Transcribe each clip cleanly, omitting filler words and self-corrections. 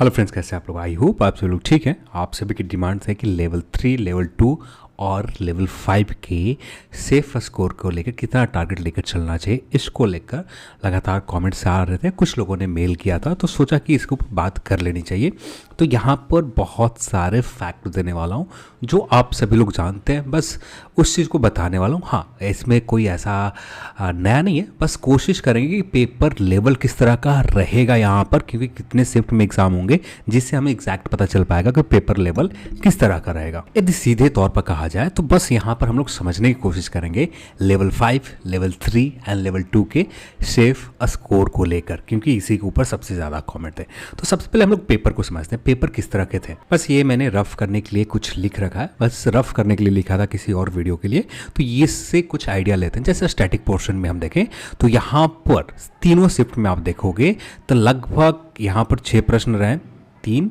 Hello friends, कैसे आप लोग? आई होप आप सभी लोग ठीक हैं। आप सभी की डिमांड्स है कि लेवल 3, लेवल 2 और लेवल 5 के सेफ स्कोर को लेकर कितना टारगेट लेकर चलना चाहिए, इसको लेकर लगातार कमेंट्स आ रहे थे। कुछ लोगों ने मेल किया था तो सोचा कि इसके ऊपर बात कर लेनी चाहिए। तो यहाँ पर बहुत सारे फैक्ट देने वाला हूँ जो आप सभी लोग जानते हैं, बस उस चीज़ को बताने वाला हूँ। हाँ, इसमें कोई ऐसा नया नहीं है, बस कोशिश करेंगे कि पेपर लेवल किस तरह का रहेगा यहाँ पर, क्योंकि कितने शिफ्ट में एग्जाम होंगे जिससे हमें एग्जैक्ट पता चल पाएगा कि पेपर लेवल किस तरह का रहेगा। यदि सीधे तौर पर कहा जाए तो बस यहाँ पर हम लोग समझने की कोशिश करेंगे लेवल 5, लेवल 3 एंड लेवल 2 के सेफ स्कोर को लेकर, क्योंकि इसी के ऊपर सबसे ज़्यादा कमेंट है। तो सबसे पहले हम लोग पेपर को समझते हैं, पेपर किस तरह के थे। बस ये मैंने रफ करने के लिए कुछ लिख रखा है, बस रफ करने के लिए लिखा था किसी और वीडियो के लिए। तो ये से कुछ आइडिया लेते हैं। जैसे स्टैटिक पोर्शन में हम देखें तो यहाँ पर तीनों शिफ्ट में आप देखोगे तो लगभग यहाँ पर 6 प्रश्न रहे, 3,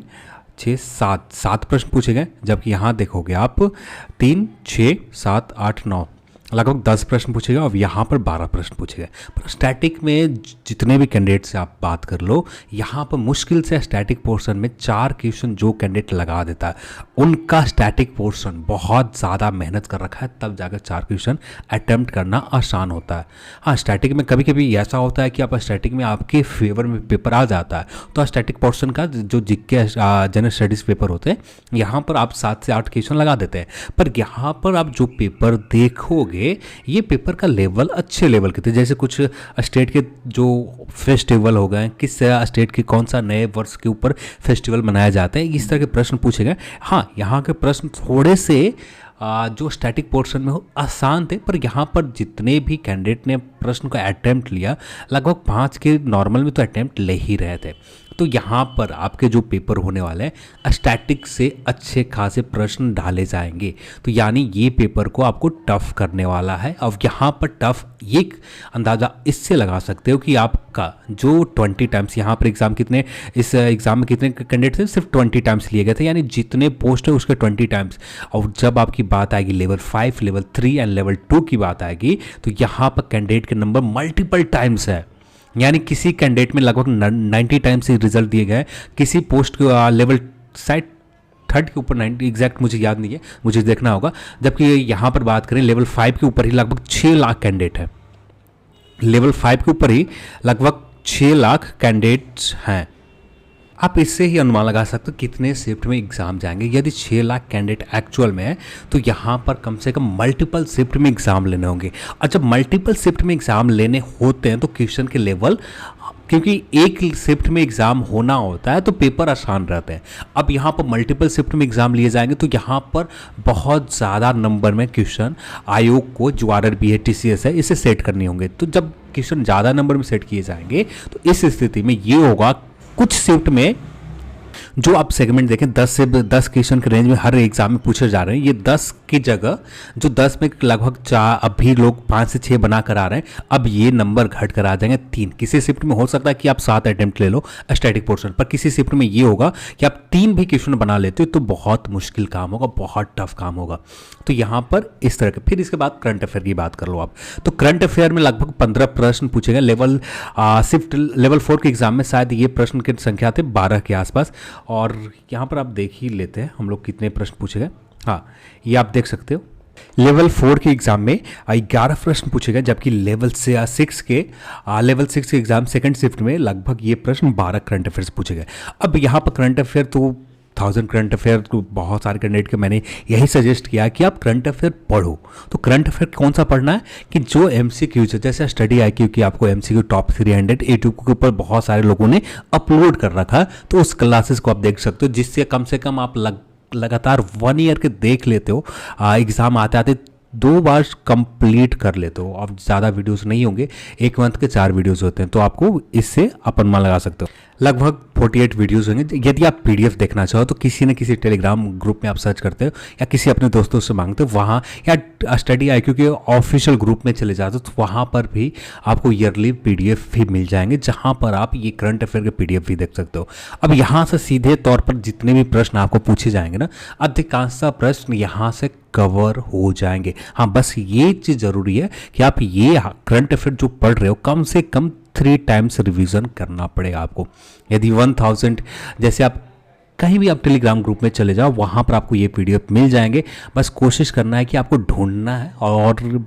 6, 7 प्रश्न पूछे गए, जबकि यहाँ देखोगे आप 3, 6, 7, 8, 9 लगभग 10 प्रश्न पूछे गए और यहाँ पर 12 प्रश्न पूछे गए। पर स्टैटिक में जितने भी कैंडिडेट से आप बात कर लो, यहाँ पर मुश्किल से स्टैटिक पोर्शन में 4 क्वेश्चन जो कैंडिडेट लगा देता है उनका स्टैटिक पोर्शन बहुत ज़्यादा मेहनत कर रखा है, तब जाकर 4 क्वेश्चन अटैम्प्ट करना आसान होता है। हाँ, स्टैटिक में कभी कभी ऐसा होता है कि आप स्टैटिक में आपके फेवर में पेपर आ जाता है, तो स्टैटिक पोर्शन का जो जीके जनरल स्टडीज़ पेपर होते हैं यहाँ पर आप 7 से 8 क्वेश्चन लगा देते हैं। पर यहाँ पर आप जो पेपर देखोगे ये पेपर का लेवल अच्छे लेवल के थे। जैसे कुछ स्टेट के जो फेस्टिवल हो गए, किस स्टेट के कौन सा नए वर्ष के ऊपर फेस्टिवल मनाया जाता है, इस तरह के प्रश्न पूछे गए। हाँ, यहाँ के प्रश्न थोड़े से जो स्टैटिक पोर्शन में हो आसान थे, पर यहाँ पर जितने भी कैंडिडेट ने प्रश्न को अटैम्प्ट लिया लगभग 5 के नॉर्मल में तो अटैम्प्ट ले ही रहे थे। तो यहाँ पर आपके जो पेपर होने वाले हैं स्टैटिक से अच्छे खासे प्रश्न डाले जाएंगे। तो यानी ये पेपर को आपको टफ करने वाला है। अब यहाँ पर टफ ये अंदाज़ा इससे लगा सकते हो कि आपका जो 20 टाइम्स यहाँ पर एग्ज़ाम कितने, इस एग्ज़ाम में कितने कैंडिडेट थे, सिर्फ 20 टाइम्स लिए गए थे, यानी जितने पोस्ट है उसके 20 टाइम्स। और जब आपकी बात आएगी लेवल 5, लेवल 3 एंड लेवल 2 की बात आएगी तो यहाँ पर कैंडिडेट के नंबर मल्टीपल टाइम्स है। यानी किसी कैंडिडेट में लगभग 90 टाइम्स से रिजल्ट दिए गए, किसी पोस्ट के लेवल शायद 3rd के ऊपर 90 एग्जैक्ट मुझे याद नहीं है, मुझे देखना होगा। जबकि यहाँ पर बात करें लेवल 5 के ऊपर ही लगभग 6 लाख कैंडिडेट है। लेवल 5 के ऊपर ही लगभग 6 लाख कैंडिडेट्स हैं। आप इससे ही अनुमान लगा सकते हो कितने शिफ्ट में एग्ज़ाम जाएंगे। यदि 6 लाख कैंडिडेट एक्चुअल में है तो यहाँ पर कम से कम मल्टीपल शिफ्ट में एग्ज़ाम लेने होंगे। और जब मल्टीपल शिफ्ट में एग्ज़ाम लेने होते हैं तो क्वेश्चन के लेवल, क्योंकि एक शिफ्ट में एग्ज़ाम होना होता है तो पेपर आसान रहते हैं। अब यहाँ पर मल्टीपल शिफ्ट में एग्ज़ाम लिए जाएंगे तो यहाँ पर बहुत ज़्यादा नंबर में क्वेश्चन आयोग को, जो RRB है, TCS है, इसे सेट करने होंगे। तो जब क्वेश्चन ज़्यादा नंबर में सेट किए जाएंगे तो इस स्थिति में ये होगा, कुछ शिफ्ट में जो आप सेगमेंट देखें 10 से 10 क्वेश्चन के रेंज में हर एग्जाम में पूछे जा रहे हैं, ये 10 की जगह जो 10 में लगभग 4, अभी लोग 5 से 6 बना कर आ रहे हैं, अब ये नंबर घट कर आ जाएंगे 3। किसी शिफ्ट में हो सकता है कि आप 7 अटेम्प्ट ले लो स्टैटिक पोर्शन पर, किसी शिफ्ट में ये होगा कि आप 3 भी क्वेश्चन बना लेते हो तो बहुत मुश्किल काम होगा, बहुत टफ काम होगा। तो यहाँ पर इस तरह के, फिर इसके बाद करंट अफेयर की बात कर लो आप, तो करंट अफेयर में लगभग 15 प्रश्न पूछे गए। लेवल 4 के एग्जाम में शायद ये प्रश्न की संख्या थे 12 के आसपास। और यहाँ पर आप देख ही लेते हैं हम लोग कितने प्रश्न पूछे गए। हाँ, ये आप देख सकते हो लेवल 4 के एग्जाम में 11 प्रश्न पूछे गए, जबकि लेवल 6 के एग्जाम सेकंड शिफ्ट में लगभग ये प्रश्न 12 करंट अफेयर्स पूछे गए। अब यहाँ पर करंट अफेयर तो 1000 करंट अफेयर को बहुत सारे कैंडिडेट के मैंने यही सजेस्ट किया कि आप करंट अफेयर पढ़ो। तो करंट अफेयर कौन सा पढ़ना है कि जो MCQs है, जैसे स्टडी IQ की आपको MCQ टॉप 300 यूट्यूब के ऊपर बहुत सारे लोगों ने अपलोड कर रखा है, तो उस क्लासेस को आप देख सकते हो, जिससे कम से कम आप लगातार 1 ईयर के देख लेते हो। एग्ज़ाम आते आते 2 बार कंप्लीट कर लेते हो। अब ज़्यादा वीडियोस नहीं होंगे, 1 मंथ के 4 वीडियोस होते हैं, तो आपको इससे आप अनुमान लगा सकते हो। लगभग 48 वीडियोस होंगे। यदि आप PDF देखना चाहो तो किसी न किसी टेलीग्राम ग्रुप में आप सर्च करते हो या किसी अपने दोस्तों से मांगते हो, वहाँ या स्टडी IQ के ऑफिशियल ग्रुप में चले जाते हो, तो वहाँ पर भी आपको ईयरली PDF भी मिल जाएंगे, जहाँ पर आप ये करंट अफेयर के PDF भी देख सकते हो। अब यहाँ से सीधे तौर पर जितने भी प्रश्न आपको पूछे जाएंगे ना, अधिकांश प्रश्न यहाँ से कवर हो जाएंगे। हाँ, बस ये चीज़ ज़रूरी है कि आप ये करंट अफेयर जो पढ़ रहे हो कम से कम 3 टाइम्स रिवीजन करना पड़ेगा आपको। यदि 1000 जैसे आप कहीं भी आप टेलीग्राम ग्रुप में चले जाओ, वहाँ पर आपको ये पीडीएफ मिल जाएंगे। बस कोशिश करना है कि आपको ढूंढना है, और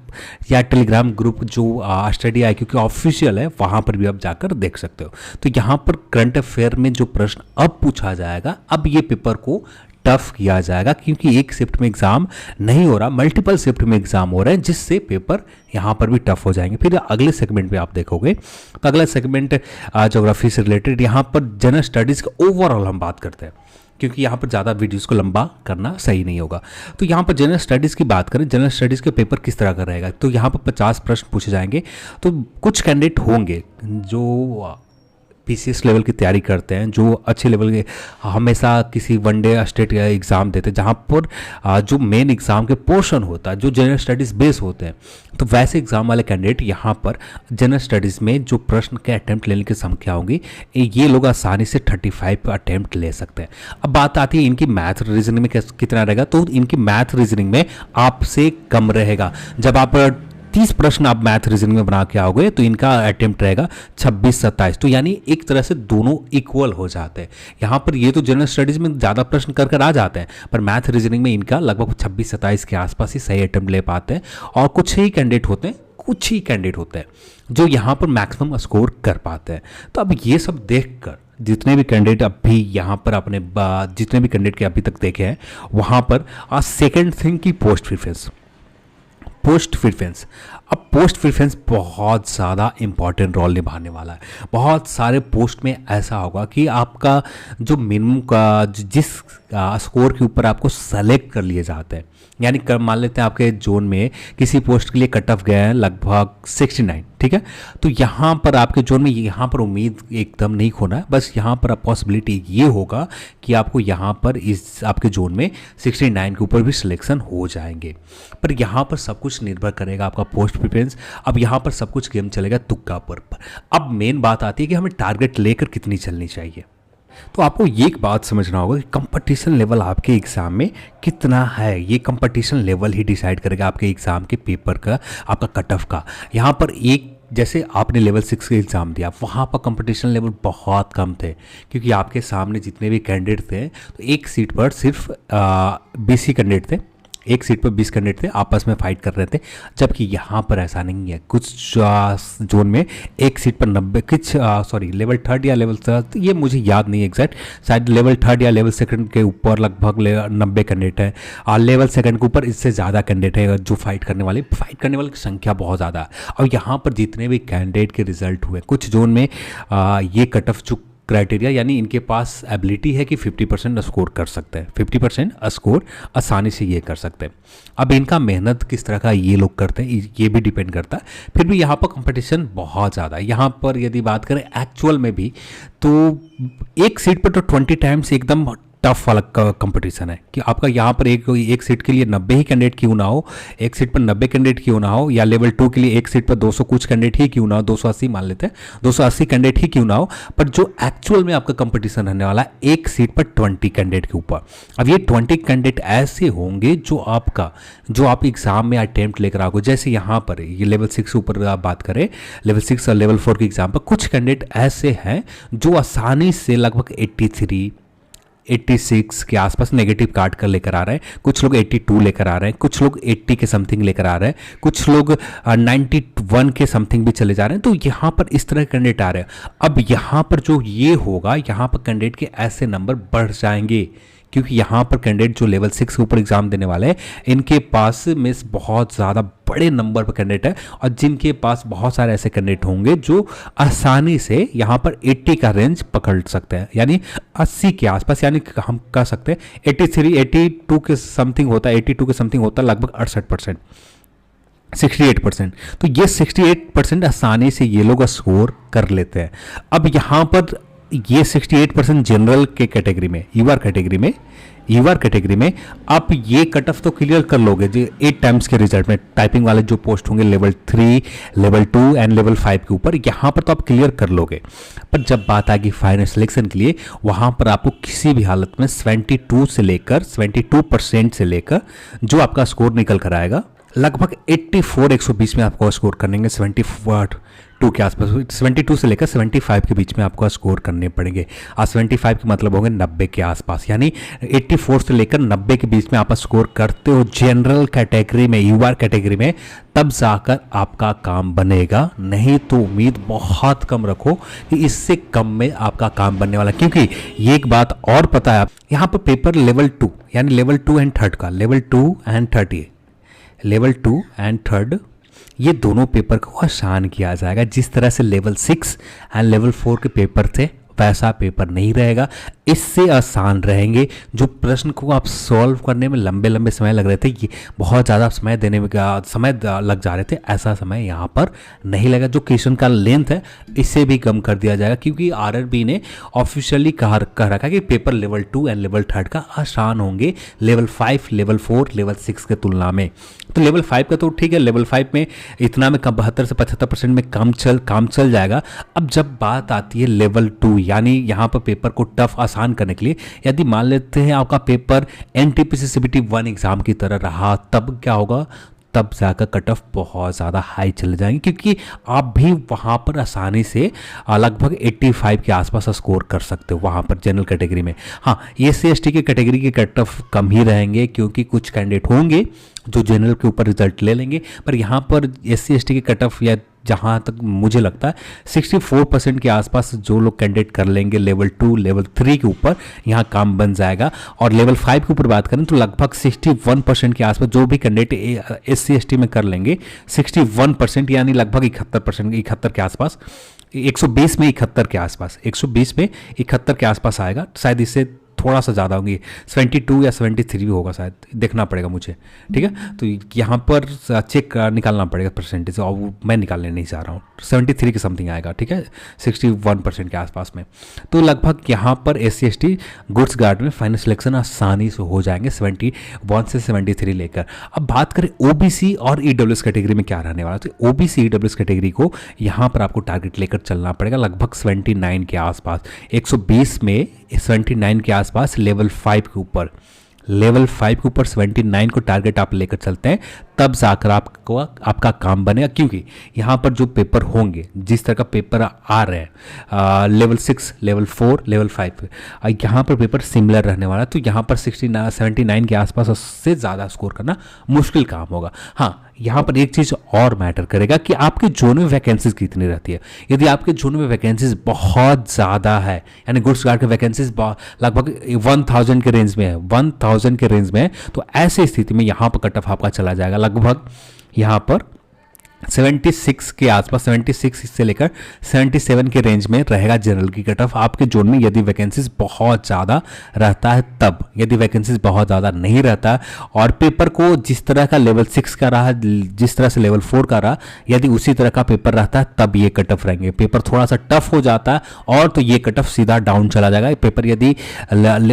या टेलीग्राम ग्रुप जो स्टडी IQ की ऑफिशियल है वहाँ पर भी आप जाकर देख सकते हो। तो यहाँ पर करंट अफेयर में जो प्रश्न अब पूछा जाएगा, अब ये पेपर को टफ किया जाएगा, क्योंकि एक शिफ्ट में एग्जाम नहीं हो रहा, मल्टीपल शिफ्ट में एग्जाम हो रहे हैं, जिससे पेपर यहाँ पर भी टफ हो जाएंगे। फिर अगले सेगमेंट पे आप देखोगे तो अगला सेगमेंट ज्योग्राफी से रिलेटेड, यहाँ पर जनरल स्टडीज़ का ओवरऑल हम बात करते हैं, क्योंकि यहाँ पर ज़्यादा वीडियोस को लंबा करना सही नहीं होगा। तो यहाँ पर जनरल स्टडीज़ की बात करें, जनरल स्टडीज़ के पेपर किस तरह का रहेगा, तो यहाँ पर 50 प्रश्न पूछे जाएंगे। तो कुछ कैंडिडेट होंगे जो PCS लेवल की तैयारी करते हैं, जो अच्छे लेवल के हमेशा किसी वनडे स्टेट एग्ज़ाम देते हैं, जहाँ पर जो मेन एग्ज़ाम के पोर्शन होता है जो जनरल स्टडीज़ बेस होते हैं, तो वैसे एग्ज़ाम वाले कैंडिडेट यहाँ पर जनरल स्टडीज़ में जो प्रश्न के अटैम्प्ट लेने की संख्या होगी, ये लोग आसानी से 35 अटैम्प्ट ले सकते हैं। अब बात आती है इनकी मैथ रीजनिंग में कितना रहेगा, तो इनकी मैथ रीजनिंग में आपसे कम रहेगा। जब आप 30 प्रश्न आप मैथ रीजनिंग में बना के आओगे तो इनका अटेम्प्ट रहेगा 26-27, तो यानी एक तरह से दोनों इक्वल हो जाते हैं। यहाँ पर ये तो जनरल स्टडीज़ में ज़्यादा प्रश्न कर आ जाते हैं, पर मैथ रीजनिंग में इनका लगभग 26-27 के आसपास ही सही अटेम्प्ट ले पाते हैं। और कुछ ही कैंडिडेट होते हैं जो यहाँ पर मैक्सिमम स्कोर कर पाते हैं। तो अब ये सब देख कर जितने भी कैंडिडेट अभी यहाँ पर अपने जितने भी कैंडिडेट के अभी तक देखे हैं, वहाँ पर सेकेंड थिंग की पोस्ट प्रेफरेंस। अब पोस्ट प्रेफरेंस बहुत ज़्यादा इंपॉर्टेंट रोल निभाने वाला है। बहुत सारे पोस्ट में ऐसा होगा कि आपका जो मिनिमम का जिस स्कोर के ऊपर आपको सेलेक्ट कर लिए जाते हैं, यानी मान लेते हैं आपके जोन में किसी पोस्ट के लिए कट ऑफ गया है लगभग 69, ठीक है, तो यहाँ पर आपके जोन में यहाँ पर उम्मीद एकदम नहीं खोना है। बस यहाँ पर पॉसिबिलिटी ये होगा कि आपको यहाँ पर इस आपके जोन में 69 के ऊपर भी सिलेक्शन हो जाएंगे। पर यहाँ पर सब कुछ निर्भर करेगा आपका पोस्ट प्रेफरेंस। अब यहाँ पर सब कुछ गेम चलेगा तुक्का पर। अब मेन बात आती है कि हमें टारगेट लेकर कितनी चलनी चाहिए। तो आपको ये एक बात समझना होगा कि कंपटीशन लेवल आपके एग्ज़ाम में कितना है। ये कंपटीशन लेवल ही डिसाइड करेगा आपके एग्ज़ाम के पेपर का, आपका कट ऑफ का। यहाँ पर एक जैसे आपने लेवल 6 का एग्ज़ाम दिया, वहाँ पर कंपटीशन लेवल बहुत कम थे, क्योंकि आपके सामने जितने भी कैंडिडेट थे तो एक सीट पर सिर्फ 20 ही कैंडिडेट थे, एक सीट पर 20 कैंडिडेट थे, आपस में फाइट कर रहे थे। जबकि यहाँ पर ऐसा नहीं है। कुछ जोन में एक सीट पर 90 लेवल 3 या लेवल 3, ये मुझे याद नहीं एग्जैक्ट, शायद लेवल 3 या लेवल 2 के ऊपर लगभग 90 कैंडिडेट है, और लेवल 2 के ऊपर इससे ज़्यादा कैंडिडेट है जो फाइट करने वाले की संख्या बहुत ज़्यादा है। और यहाँ पर जितने भी कैंडिडेट के रिजल्ट हुए, कुछ जोन में ये कट ऑफ जो क्राइटेरिया, यानी इनके पास एबिलिटी है कि 50% स्कोर कर सकते हैं, 50% स्कोर आसानी से ये कर सकते हैं। अब इनका मेहनत किस तरह का ये लोग करते हैं ये भी डिपेंड करता है। फिर भी यहाँ पर कंपटीशन बहुत ज़्यादा है। यहाँ पर यदि बात करें एक्चुअल में भी, तो एक सीट पर तो 20 टाइम्स एकदम टफ वाला कंपटीशन है कि आपका यहाँ पर एक सीट के लिए 90 ही कैंडिडेट क्यों ना हो, एक सीट पर 90 कैंडिडेट क्यों ना हो, या लेवल 2 के लिए एक सीट पर 200 कुछ कैंडिडेट ही क्यों ना हो, 280 मान लेते हैं, 280 कैंडिडेट ही क्यों ना हो, पर जो एक्चुअल में आपका कंपटीशन रहने वाला है एक सीट पर 20 कैंडिडेट के ऊपर। अब ये 20 कैंडिडेट ऐसे होंगे जो आप एग्जाम में अटेम्प्ट लेकर आओगे। जैसे यहाँ पर ये लेवल 6 के ऊपर आप बात करें, लेवल 6 और लेवल 4 के एग्जाम पर कुछ कैंडिडेट ऐसे हैं जो आसानी से लगभग 83 86 के आसपास नेगेटिव काट कर लेकर आ रहे हैं, कुछ लोग 82 लेकर आ रहे हैं, कुछ लोग 80 के समथिंग लेकर आ रहे हैं, कुछ लोग 91 के समथिंग भी चले जा रहे हैं। तो यहाँ पर इस तरह के कैंडिडेट आ रहे हैं। अब यहाँ पर जो ये होगा, यहाँ पर कैंडिडेट के ऐसे नंबर बढ़ जाएंगे, क्योंकि यहाँ पर कैंडिडेट जो लेवल 6 के ऊपर एग्जाम देने वाले हैं, इनके पास में बहुत ज़्यादा बड़े नंबर पर कैंडिडेट है, और जिनके पास बहुत सारे ऐसे कैंडिडेट होंगे जो आसानी से यहाँ पर 80 का रेंज पकड़ सकते हैं, यानी 80 के आसपास, यानी हम कह सकते हैं 83 82 के समथिंग होता है, 82 के समथिंग होता है लगभग 68%, 68%। तो ये 68% आसानी से ये लोग स्कोर कर लेते हैं। अब यहाँ पर ये 68% जनरल के कैटेगरी में, यूआर कैटेगरी में आप ये कट ऑफ तो क्लियर कर लोगे जो 8 टाइम्स के रिजल्ट में। टाइपिंग वाले जो पोस्ट होंगे लेवल 3, लेवल 2 एंड लेवल 5 के ऊपर, यहाँ पर तो आप क्लियर कर लोगे। पर जब बात आएगी फाइनल सिलेक्शन के लिए, वहाँ पर आपको किसी भी हालत में 72% से लेकर जो आपका स्कोर निकल कर आएगा, लगभग 84 120 में आपको स्कोर करने 72 के आसपास, 72 से लेकर 75 के बीच में आपको स्कोर करने पड़ेंगे। 75 के मतलब होंगे 90 के आसपास, यानी 84 से लेकर 90 के बीच में आप स्कोर करते हो जनरल कैटेगरी में, यूआर कैटेगरी में, तब जाकर आपका काम बनेगा। नहीं तो उम्मीद बहुत कम रखो कि इससे कम में आपका काम बनने वाला, क्योंकि ये एक बात और पता है, यहाँ पर पेपर लेवल 2 यानी लेवल 2 एंड 3 का, लेवल 2 एंड 3, लेवल 2 एंड 3 ये दोनों पेपर को आसान किया जाएगा। जिस तरह से लेवल 6 एंड लेवल 4 के पेपर थे वैसा पेपर नहीं रहेगा, इससे आसान रहेंगे। जो प्रश्न को आप सॉल्व करने में लंबे लंबे समय लग रहे थे, ये बहुत ज़्यादा समय देने में समय लग जा रहे थे, ऐसा समय यहाँ पर नहीं लगा। जो क्वेश्चन का लेंथ है इसे भी कम कर दिया जाएगा, क्योंकि आरआरबी ने ऑफिशियली कह रखा कि पेपर लेवल 2 एंड लेवल 3 का आसान होंगे लेवल 5, लेवल 4, लेवल 6 के तुलना में। तो लेवल 5 का तो ठीक है, लेवल 5 में इतना में 72 से 75% में काम चल जाएगा। अब जब बात आती है लेवल 2, यानी यहाँ पर पेपर को टफ आसान करने के लिए, यदि मान लेते हैं आपका पेपर एनटीपीसी सीबीटी 1 एग्जाम की तरह रहा, तब क्या होगा, तब जाकर कट ऑफ बहुत ज़्यादा हाई चले जाएंगे, क्योंकि आप भी वहाँ पर आसानी से लगभग 85 के आसपास स्कोर कर सकते हो वहाँ पर जनरल कैटेगरी में। हाँ, SC/ST की कैटेगरी के कट ऑफ कम ही रहेंगे, क्योंकि कुछ कैंडिडेट होंगे जो जनरल के ऊपर रिजल्ट ले लेंगे, पर यहाँ पर SC/ST की कट ऑफ या जहाँ तक मुझे लगता है 64% के आसपास जो लोग कैंडिडेट कर लेंगे लेवल 2, लेवल 3 के ऊपर, यहाँ काम बन जाएगा। और लेवल 5 के ऊपर बात करें तो लगभग 61% के आसपास जो भी कैंडिडेट SC/ST में कर लेंगे, 61% यानी लगभग 71%, 71 के आसपास, 120 में 71 के आसपास, 120 में 71 के आसपास आएगा। शायद इससे थोड़ा सा ज़्यादा होंगी, 72 या 73 भी होगा शायद, देखना पड़ेगा मुझे, ठीक है। तो यहाँ पर चेक निकालना पड़ेगा परसेंटेज, और मैं निकालने नहीं चाह रहा हूँ। 73 के समथिंग आएगा, ठीक है, 61% के आसपास में। तो लगभग यहाँ पर SC/ST गुड्स गार्ड में फाइनल सिलेक्शन आसानी से हो जाएंगे 71 से 73 लेकर। अब बात करें OBC और EWS कैटेगरी में क्या रहने वाला, तो OBC EWS कैटेगरी को यहाँ पर आपको टारगेट लेकर चलना पड़ेगा लगभग 79 के आसपास, 120 में 79 के आसपास लेवल 5 के ऊपर, लेवल 5 के ऊपर 79 को टारगेट आप लेकर चलते हैं, तब जाकर आपका काम बनेगा। क्योंकि यहाँ पर जो पेपर होंगे, जिस तरह का पेपर आ रहे हैं लेवल 6, लेवल 4, लेवल 5, यहाँ पर पेपर सिमिलर रहने वाला है, तो यहाँ पर 79 के आसपास उससे ज़्यादा स्कोर करना मुश्किल काम होगा। हाँ, यहाँ पर एक चीज़ और मैटर करेगा कि आपके जोन में वैकेंसीज कितनी रहती है। यदि आपके जोन में वैकेंसीज बहुत ज़्यादा है, यानी गुड्स गार्ड के वैकेंसीज लगभग 1000 के रेंज में है, 1000 के रेंज में है, तो ऐसी स्थिति में यहाँ पर कट ऑफ आपका चला जाएगा लगभग यहाँ पर 76 के आसपास, 76 से लेकर 77 के रेंज में रहेगा जनरल की कट ऑफ आपके जोन में, यदि वैकेंसीज बहुत ज़्यादा रहता है तब। यदि वैकेंसीज बहुत ज़्यादा नहीं रहता और पेपर को जिस तरह का लेवल 6 का रहा, जिस तरह से लेवल 4 का रहा, यदि उसी तरह का पेपर रहता है तब ये कट ऑफ रहेंगे। पेपर थोड़ा सा टफ हो जाता है और तो ये कट ऑफ सीधा डाउन चला जाएगा। पेपर यदि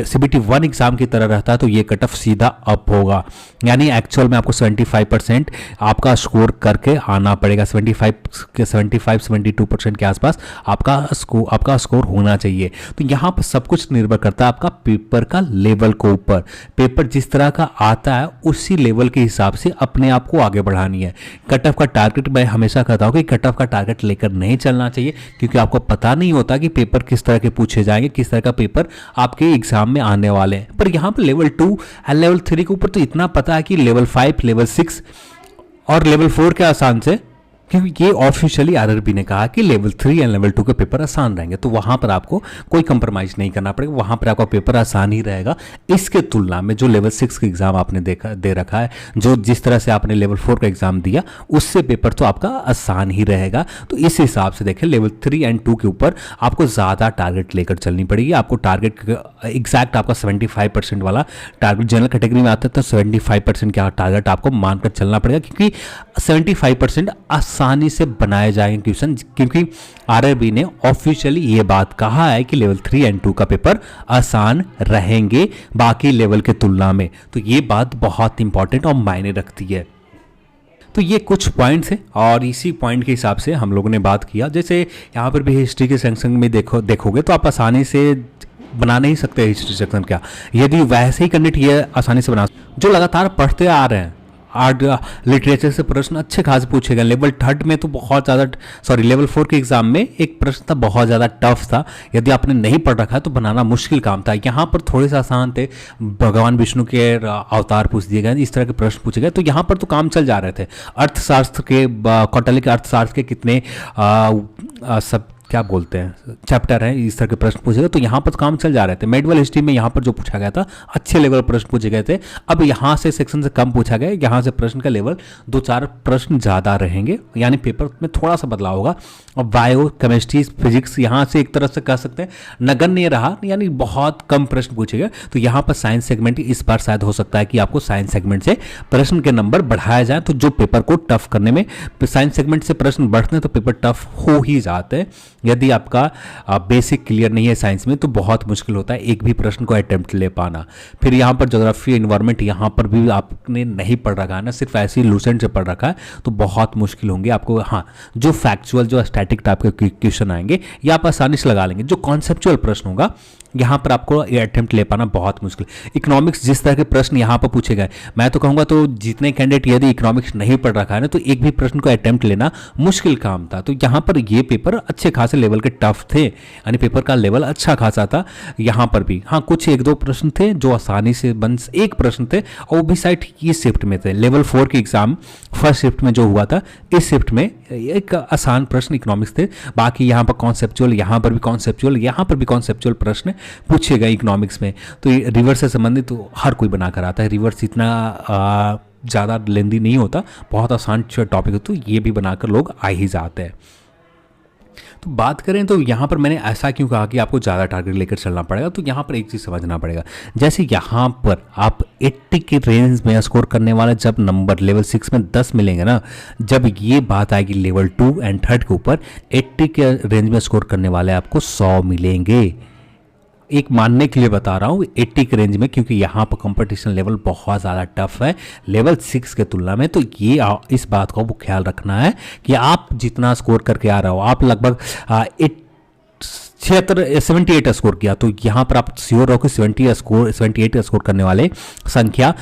CBT 1 एग्जाम की तरह रहता है तो ये कट ऑफ सीधा अप होगा, यानी एक्चुअल में आपको 75% आपका स्कोर करके आना पड़ेगा। 75-72% के आसपास आपका स्कोर होना चाहिए। तो यहाँ पर सब कुछ निर्भर करता है आपका पेपर का लेवल के ऊपर। पेपर जिस तरह का आता है उसी लेवल के हिसाब से अपने आप को आगे बढ़ानी है। कट ऑफ का टारगेट मैं हमेशा कहता हूँ कि कट ऑफ का टारगेट लेकर नहीं चलना चाहिए, क्योंकि आपको पता नहीं होता कि पेपर किस तरह के पूछे जाएंगे, किस तरह का पेपर आपके एग्जाम में आने वाले हैं। पर यहाँ पर लेवल 2 और लेवल 3 के ऊपर तो इतना पता है कि लेवल 5, लेवल 6 और लेवल 4 के आसान से, क्योंकि ये ऑफिशियली आरआरबी ने कहा कि लेवल 3 एंड लेवल 2 के पेपर आसान रहेंगे, तो वहाँ पर आपको कोई कंप्रोमाइज़ नहीं करना पड़ेगा, वहाँ पर आपका पेपर आसान ही रहेगा। इसके तुलना में जो लेवल 6 का एग्ज़ाम आपने दे रखा है, जो जिस तरह से आपने लेवल 4 का एग्ज़ाम दिया, उससे पेपर तो आपका आसान ही रहेगा। तो इस हिसाब से देखें लेवल 3 एंड 2 के ऊपर आपको ज़्यादा टारगेट लेकर चलनी पड़ेगी। आपको टारगेट एग्जैक्ट आपका 75% वाला टारगेट, जनरल कैटेगरी में आता है तो 75% का टारगेट आपको मानकर चलना पड़ेगा, क्योंकि 75% आसानी से बनाए जाएंगे क्वेश्चन, क्योंकि आरआरबी ने ऑफिशियली ये बात कहा है कि लेवल 3 एंड 2 का पेपर आसान रहेंगे बाकी लेवल के तुलना में। तो ये बात बहुत इंपॉर्टेंट और मायने रखती है। तो ये कुछ पॉइंट्स हैं और इसी पॉइंट के हिसाब से हम लोगों ने बात किया। जैसे यहाँ पर भी हिस्ट्री के सेक्शन में देखोगे तो आप आसानी से बना नहीं सकते हिस्ट्री सेक्शन क्या, यदि वैसे ही कैंडिडेट ये आसानी से बना जो लगातार पढ़ते आ रहे हैं आर्ट लिटरेचर से प्रश्न अच्छे खास पूछे गए। लेवल थर्ड में तो बहुत ज़्यादा, सॉरी लेवल 4 के एग्जाम में एक प्रश्न था बहुत ज़्यादा टफ था, यदि आपने नहीं पढ़ रखा है तो बनाना मुश्किल काम था। यहाँ पर थोड़े से आसान थे, भगवान विष्णु के अवतार पूछ दिए गए, इस तरह के प्रश्न पूछे गए, तो यहाँ पर तो काम चल जा रहे थे। अर्थशास्त्र के कौटिल्य के अर्थशास्त्र के कितने सब क्या बोलते हैं चैप्टर है, इस तरह के प्रश्न पूछे गए, तो यहाँ पर काम चल जा रहे थे। मेडिवल हिस्ट्री में यहाँ पर जो पूछा गया था अच्छे लेवल प्रश्न पूछे गए थे। अब यहाँ से सेक्शन से कम पूछा गया, यहाँ से प्रश्न का लेवल 2-4 प्रश्न ज़्यादा रहेंगे, यानी पेपर में थोड़ा सा बदलाव होगा। और बायो केमिस्ट्री फिजिक्स यहाँ से एक तरह से कह सकते हैं नगण्य रहा, यानी बहुत कम प्रश्न पूछे गए। तो यहाँ पर साइंस सेगमेंट इस बार शायद हो सकता है कि आपको साइंस सेगमेंट से प्रश्न के नंबर बढ़ाया जाए, तो जो पेपर को टफ करने में साइंस सेगमेंट से प्रश्न बढ़ते हैं तो पेपर टफ हो ही जाते हैं। यदि आपका बेसिक क्लियर नहीं है साइंस में तो बहुत मुश्किल होता है एक भी प्रश्न को अटेम्प्ट ले पाना। फिर यहाँ पर ज्योग्राफी एनवायरनमेंट यहाँ पर भी आपने नहीं पढ़ रखा है ना, सिर्फ ऐसे ही लूसेंट से पढ़ रखा है, तो बहुत मुश्किल होंगे आपको। हाँ, जो फैक्चुअल जो स्टैटिक टाइप के क्वेश्चन आएंगे ये आप आसानी से लगा लेंगे। जो कॉन्सेप्चुअल प्रश्न होगा यहाँ पर आपको अटेम्प्ट ले पाना बहुत मुश्किल। इकोनॉमिक्स जिस तरह के प्रश्न यहाँ पर पूछे गए, मैं तो कहूँगा तो जितने कैंडिडेट यदि इकोनॉमिक्स नहीं पढ़ रखा है ना तो एक भी प्रश्न को अटेम्प्ट लेना मुश्किल काम था। तो यहाँ पर ये पेपर अच्छे खासे लेवल के टफ थे, यानी पेपर का लेवल अच्छा खासा था। यहाँ पर भी हाँ कुछ 1-2 प्रश्न थे जो आसानी से एक प्रश्न थे, और वो भी साइड की शिफ्ट में थे। लेवल 4 के एग्जाम फर्स्ट शिफ्ट में जो हुआ था, इस शिफ्ट में एक आसान प्रश्न इकोनॉमिक्स थे। बाकी यहाँ पर कॉन्सेप्चुअल, यहाँ पर भी कॉन्सेप्चुअल, यहाँ पर भी कॉन्सेप्चुअल प्रश्न पूछे गए इकोनॉमिक्स में। तो रिवर्स से संबंधित तो हर कोई बनाकर आता है, रिवर्स इतना ज़्यादा लेंदी नहीं होता, बहुत आसान टॉपिक है, तो ये भी बनाकर लोग आ ही जाते हैं। तो बात करें तो यहाँ पर मैंने ऐसा क्यों कहा कि आपको ज़्यादा टारगेट लेकर चलना पड़ेगा, तो यहाँ पर एक चीज़ समझना पड़ेगा। जैसे यहाँ पर आप 80 के रेंज में स्कोर करने वाला जब नंबर लेवल 6 में 10 मिलेंगे ना, जब ये बात आएगी लेवल 2 एंड 3 के ऊपर 80 के रेंज में स्कोर करने वाले आपको 100 मिलेंगे। एक मानने के लिए बता रहा हूँ 80 के रेंज में, क्योंकि यहाँ पर कंपटीशन लेवल बहुत ज़्यादा टफ है लेवल 6 के तुलना में। तो ये इस बात का वो ख्याल रखना है कि आप जितना स्कोर करके आ रहे हो, आप लगभग 78 स्कोर किया, तो यहाँ पर आप श्योर रहो कि 78 स्कोर करने वाले संख्या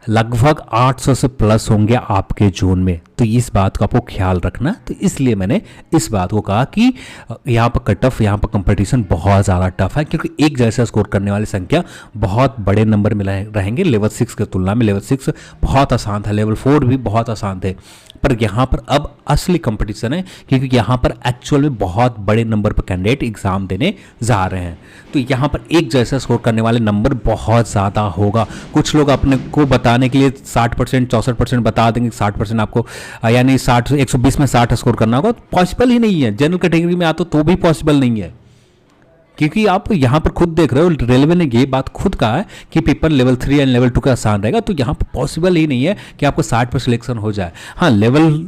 लगभग 800 से प्लस होंगे आपके जोन में। तो इस बात का आपको ख्याल रखना। तो इसलिए मैंने इस बात को कहा कि यहाँ पर कट ऑफ, यहाँ पर कंपटीशन बहुत ज़्यादा टफ है, क्योंकि एक जैसा स्कोर करने वाली संख्या बहुत बड़े नंबर में रहेंगे। लेवल 6 की तुलना में लेवल 6 बहुत आसान था, लेवल 4 भी बहुत आसान थे, पर यहाँ पर अब असली कंपटीशन है, क्योंकि यहाँ पर एक्चुअल में बहुत बड़े नंबर पर कैंडिडेट एग्जाम देने जा रहे हैं। तो यहाँ पर एक जैसा स्कोर करने वाले नंबर बहुत ज़्यादा होगा। कुछ लोग अपने को बताने के लिए 60% 64% बता देंगे, 60% आपको यानी 120 में 60 स्कोर करना होगा, पॉसिबल ही नहीं है। जनरल कैटेगरी में आता तो भी पॉसिबल नहीं है, क्योंकि आप यहाँ पर खुद देख रहे हो रेलवे ने ये बात खुद कहा है कि पेपर लेवल 3 एंड लेवल 2 का आसान रहेगा। तो यहाँ पर पॉसिबल ही नहीं है कि आपको 60 पर सिलेक्शन हो जाए। हाँ, लेवल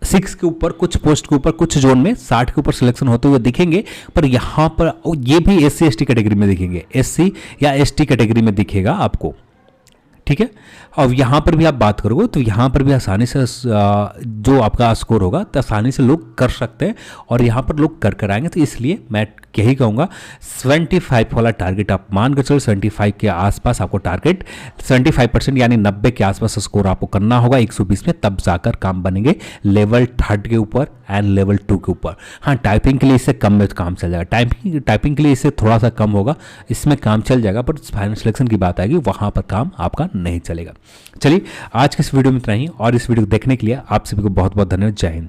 6 के ऊपर कुछ पोस्ट के ऊपर कुछ जोन में 60 के ऊपर सिलेक्शन होते हुए दिखेंगे, पर यहाँ पर ये भी SC ST कैटेगरी में दिखेंगे, SC या ST कैटेगरी में दिखेगा आपको, ठीक है। और यहाँ पर भी आप बात करोगे तो यहाँ पर भी आसानी से जो आपका स्कोर होगा तो आसानी से लोग कर सकते हैं, और यहाँ पर लोग कर आएंगे। तो इसलिए मैं यही कहूँगा 75 वाला टारगेट आप मान कर चलो, 75 के आसपास आपको टारगेट 75% यानी 90 के आसपास स्कोर आपको करना होगा 120 में, तब जाकर काम बनेंगे लेवल 3 के ऊपर एंड लेवल 2 के ऊपर। हाँ, टाइपिंग के लिए इससे कम में काम चल जाएगा, टाइपिंग के लिए इससे थोड़ा सा कम होगा, इसमें काम चल जाएगा, पर फाइनल सिलेक्शन की बात आएगी वहाँ पर काम आपका नहीं चलेगा। चलिए आज के इस वीडियो में इतना ही, और इस वीडियो को देखने के लिए आप सभी को बहुत बहुत धन्यवाद। जय हिंद।